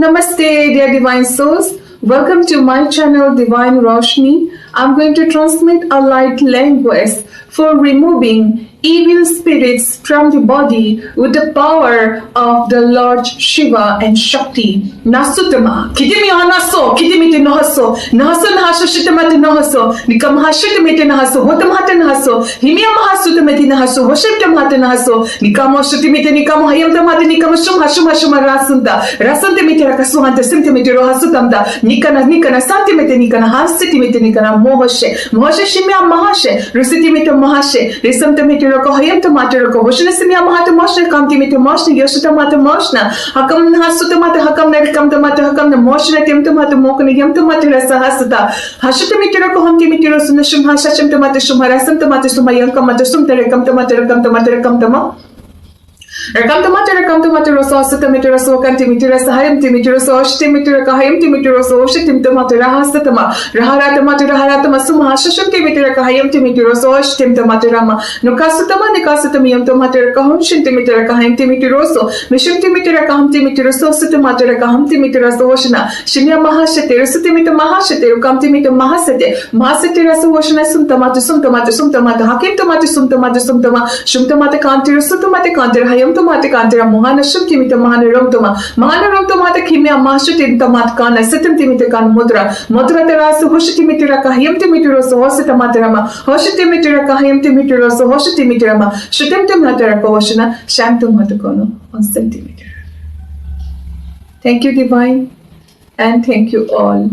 Namaste, dear divine souls. Welcome to my channel Divine Roshni. I'm going to transmit a light language for removing evil spirits from the body with the power of the Lord Shiva and Shakti. Nasutama, kidimi anaso, kidimi nahaso, nahaso nahaso shitamati nahaso, nikamahashitamati nahaso, watamata nahaso, himia mahasutamati nahaso, washiptamata nahaso, nikamo shutimiti nikamo hayamtamati nikamo shumhashuma rasunta, rasuntimiti rakasuhanta simtimiti rohasutamta, nikana santimiti nikana hasitimiti nikana mohoshe shimia mahashe, rusitimiti mahashe, risamtamiti roko hayam tamata roko washna simya mahata moshna kamtimiti moshna yoshutamata moshna hakam hasutamata hakam narikam tamata hakam na moshna timtamata mokna yam tamata rasahasata hashutamiti roko hamtimiti rosuna shumha shasham tamata shumharasam tamata sumayam kamata sumtarekam tamata rakam tama Rakam tamata roso asatamiti roso kantimiti rasa hayam timiti roso ashtimiti raka hayam timiti roso ashtim tamata rahasatama raharatama sumhashasham timiti raka hayam timiti roso ashtim tamata rama nikasatama yam tamata raka hamshim timiti raka hayam timiti roso mishim timiti raka ham timiti roso satamata raka ham timiti roso oshna shinya mahashate rosutimiti mahashate rukam timiti mahasate roso oshna sumtamata hakim tamata sumtama shumtamata kanti rosutamata kanti hayam tomate kantera mohana shum timita mahana romtoma kimya mashu timtamat kana sitim timita kan mudra terasu hoshi timita kahayam timita roso hoshi tamaterama hoshi timita kahayam timita roso hoshi timita rama shutim timata rakoshna shantum hatakono on centimeter. Thank you, divine, and thank you all.